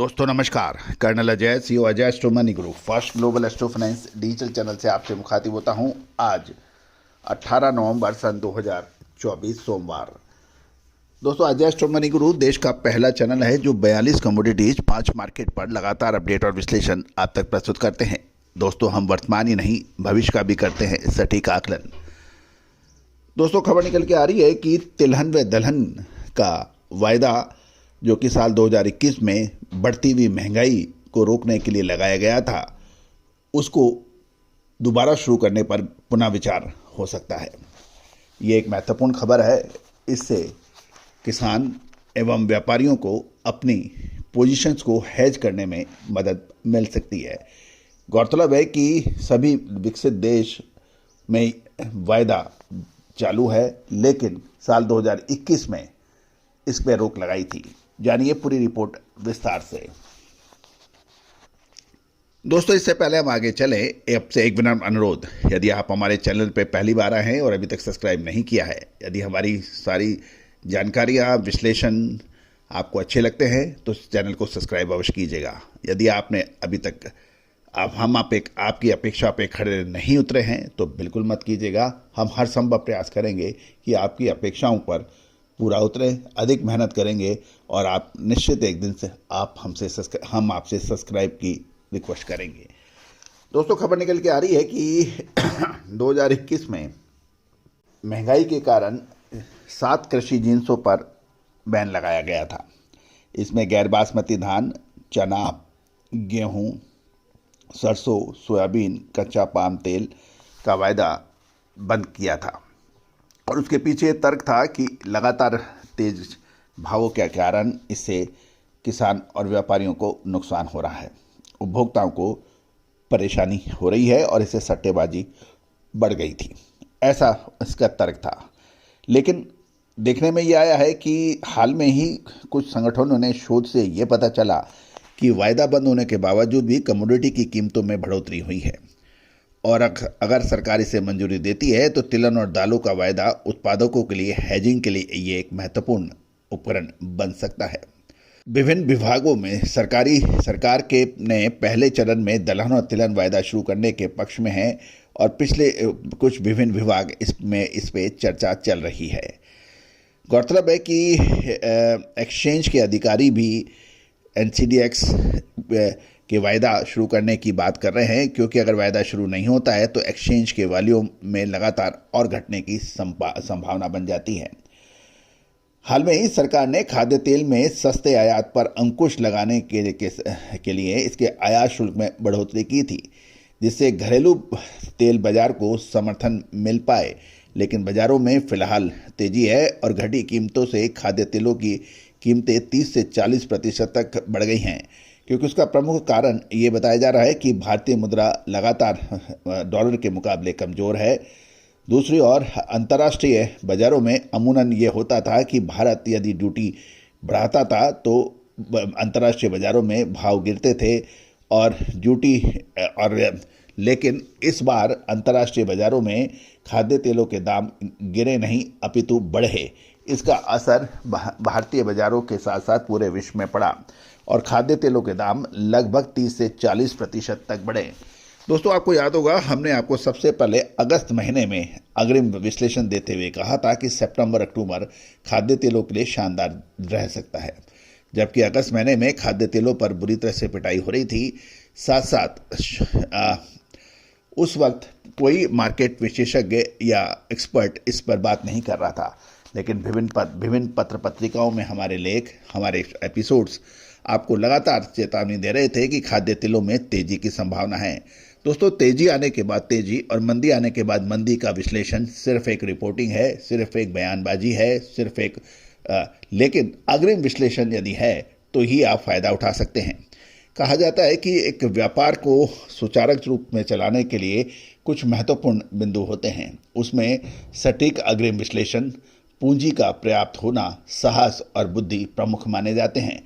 दोस्तों नमस्कार। Colonel Ajay, CEO Ajay astro money group first global astro finance digital channel से आपसे मुखातिब होता हूं। आज 18 नवंबर सन 2024 सोमवार। दोस्तों, अजय एस्ट्रो मनी ग्रुप देश का पहला चैनल है जो 42 कमोडिटीज 5 मार्केट पर लगातार अपडेट और विश्लेषण आप तक प्रस्तुत करते हैं। दोस्तों, हम वर्तमान ही नहीं भविष्य का भी करते हैं सटीक आकलन। दोस्तों, खबर निकल के आ रही है कि तिलहन व दलहन का वायदा जो कि साल 2021 में बढ़ती हुई महंगाई को रोकने के लिए लगाया गया था, उसको दोबारा शुरू करने पर पुनः विचार हो सकता है। ये एक महत्वपूर्ण खबर है। इससे किसान एवं व्यापारियों को अपनी पोजीशंस को हेज करने में मदद मिल सकती है। गौरतलब है कि सभी विकसित देश में वायदा चालू है, लेकिन साल 2021 में इस पर रोक लगाई थी। जानिए पूरी रिपोर्ट विस्तार से। दोस्तों, इससे पहले हम आगे चले, आपसे एक विनम्र अनुरोध, यदि आप हमारे चैनल पर पहली बार आए हैं और अभी तक सब्सक्राइब नहीं किया है, यदि हमारी सारी जानकारियाँ विश्लेषण आपको अच्छे लगते हैं तो चैनल को सब्सक्राइब अवश्य कीजिएगा। यदि आपने अभी तक आपकी अपेक्षा पे खड़े नहीं उतरे हैं तो बिल्कुल मत कीजिएगा। हम हर संभव प्रयास करेंगे कि आपकी अपेक्षाओं पर पूरा उतरे, अधिक मेहनत करेंगे और आप निश्चित एक दिन से हम आपसे सब्सक्राइब की रिक्वेस्ट करेंगे। दोस्तों, खबर निकल के आ रही है कि 2021 में महंगाई के कारण 7 कृषि जिन्सों पर बैन लगाया गया था। इसमें गैर बासमती धान, चना, गेहूं, सरसों, सोयाबीन, कच्चा पाम तेल का वायदा बंद किया था। और उसके पीछे तर्क था कि लगातार तेज भावों के कारण इससे किसान और व्यापारियों को नुकसान हो रहा है, उपभोक्ताओं को परेशानी हो रही है और इससे सट्टेबाजी बढ़ गई थी, ऐसा इसका तर्क था। लेकिन देखने में ये आया है कि हाल में ही कुछ संगठनों ने शोध से ये पता चला कि वायदा बंद होने के बावजूद भी कमोडिटी की कीमतों में बढ़ोतरी हुई है। और अगर सरकार इसे मंजूरी देती है तो तिलहन और दालों का वायदा उत्पादकों के लिए हेजिंग के लिए ये एक महत्वपूर्ण उपकरण बन सकता है। विभिन्न विभागों में सरकार के ने पहले चरण में दलहन और तिलहन वायदा शुरू करने के पक्ष में है और पिछले कुछ विभिन्न विभाग इस पे चर्चा चल रही है। गौरतलब है कि एक्सचेंज के अधिकारी भी NCDX के वायदा शुरू करने की बात कर रहे हैं, क्योंकि अगर वायदा शुरू नहीं होता है तो एक्सचेंज के वॉल्यूम में लगातार और घटने की संभावना बन जाती है। हाल में ही सरकार ने खाद्य तेल में सस्ते आयात पर अंकुश लगाने के लिए इसके आयात शुल्क में बढ़ोतरी की थी, जिससे घरेलू तेल बाजार को समर्थन मिल पाए। लेकिन बाजारों में फिलहाल तेजी है और घटी कीमतों से खाद्य तेलों की कीमतें 30 से 40% तक बढ़ गई हैं, क्योंकि उसका प्रमुख कारण ये बताया जा रहा है कि भारतीय मुद्रा लगातार डॉलर के मुकाबले कमज़ोर है। दूसरी ओर अंतर्राष्ट्रीय बाजारों में अमूमन ये होता था कि भारत यदि ड्यूटी बढ़ाता था तो अंतर्राष्ट्रीय बाजारों में भाव गिरते थे और लेकिन इस बार अंतर्राष्ट्रीय बाजारों में खाद्य तेलों के दाम गिरे नहीं अपितु बढ़े। इसका असर भारतीय बाजारों के साथ साथ पूरे विश्व में पड़ा और खाद्य तेलों के दाम लगभग 30 से 40% तक बढ़े। दोस्तों, आपको याद होगा, हमने आपको सबसे पहले अगस्त महीने में अग्रिम विश्लेषण देते हुए कहा था कि सितंबर अक्टूबर खाद्य तेलों के लिए शानदार रह सकता है, जबकि अगस्त महीने में खाद्य तेलों पर बुरी तरह से पिटाई हो रही थी। साथ साथ उस वक्त कोई मार्केट विशेषज्ञ या एक्सपर्ट इस पर बात नहीं कर रहा था, लेकिन विभिन्न पत्र पत्रिकाओं में हमारे लेख, हमारे एपिसोड्स आपको लगातार चेतावनी दे रहे थे कि खाद्य तेलों में तेजी की संभावना है। दोस्तों, तेजी आने के बाद तेजी और मंदी आने के बाद मंदी का विश्लेषण सिर्फ एक रिपोर्टिंग है, सिर्फ एक बयानबाजी है, लेकिन अग्रिम विश्लेषण यदि है तो ही आप फायदा उठा सकते हैं। कहा जाता है कि एक व्यापार को सुचारू रूप में चलाने के लिए कुछ महत्वपूर्ण बिंदु होते हैं। उसमें सटीक अग्रिम विश्लेषण, पूंजी का पर्याप्त होना, साहस और बुद्धि प्रमुख माने जाते हैं।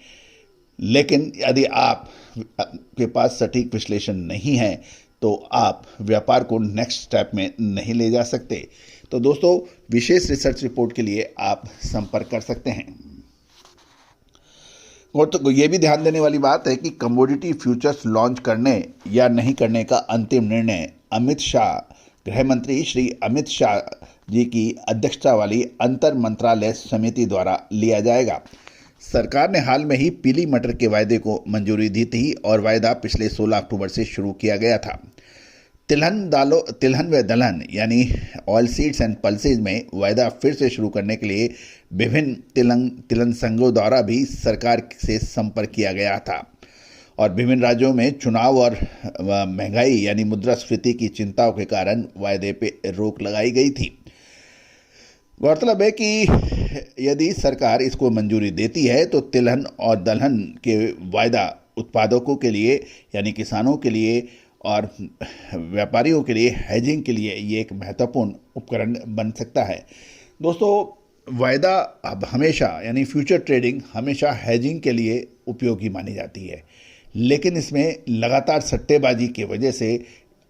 लेकिन यदि आप के पास सटीक विश्लेषण नहीं है तो आप व्यापार को नेक्स्ट स्टेप में नहीं ले जा सकते। तो दोस्तों, विशेष रिसर्च रिपोर्ट के लिए आप संपर्क कर सकते हैं। और तो ये भी ध्यान देने वाली बात है कि कमोडिटी फ्यूचर्स लॉन्च करने या नहीं करने का अंतिम निर्णय अमित शाह, गृह मंत्री श्री अमित शाह जी की अध्यक्षता वाली अंतर मंत्रालय समिति द्वारा लिया जाएगा। सरकार ने हाल में ही पीली मटर के वायदे को मंजूरी दी थी और वायदा पिछले 16 अक्टूबर से शुरू किया गया था। तिलहन व दलहन यानी ऑयल सीड्स एंड पल्सेज में वायदा फिर से शुरू करने के लिए विभिन्न तिलहन संघों द्वारा भी सरकार से संपर्क किया गया था और विभिन्न राज्यों में चुनाव और महंगाई यानी मुद्रास्फीति की चिंताओं के कारण वायदे पे रोक लगाई गई थी। गौरतलब है कि यदि सरकार इसको मंजूरी देती है तो तिलहन और दलहन के वायदा उत्पादकों के लिए यानी किसानों के लिए और व्यापारियों के लिए हेजिंग के लिए ये एक महत्वपूर्ण उपकरण बन सकता है। दोस्तों, वायदा अब हमेशा यानी फ्यूचर ट्रेडिंग हमेशा हेजिंग के लिए उपयोगी मानी जाती है, लेकिन इसमें लगातार सट्टेबाजी की वजह से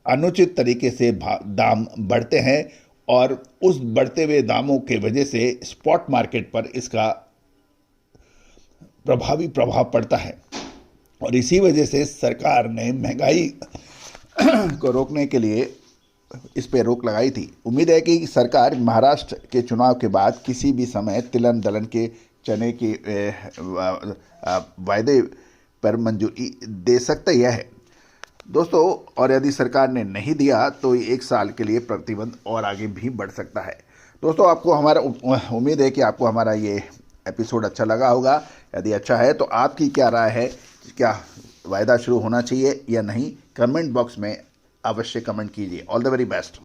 अनुचित तरीके से दाम बढ़ते हैं और उस बढ़ते हुए दामों के वजह से स्पॉट मार्केट पर इसका प्रभावी प्रभाव पड़ता है और इसी वजह से सरकार ने महंगाई को रोकने के लिए इस पर रोक लगाई थी। उम्मीद है कि सरकार महाराष्ट्र के चुनाव के बाद किसी भी समय तिलहन दलहन के चने के वायदे पर मंजूरी दे सकती है दोस्तों, और यदि सरकार ने नहीं दिया तो 1 साल के लिए प्रतिबंध और आगे भी बढ़ सकता है। दोस्तों, आपको हमारा उम्मीद है कि आपको हमारा ये एपिसोड अच्छा लगा होगा। यदि अच्छा है तो आपकी क्या राय है, क्या वायदा शुरू होना चाहिए या नहीं, कमेंट बॉक्स में अवश्य कमेंट कीजिए। All the very best.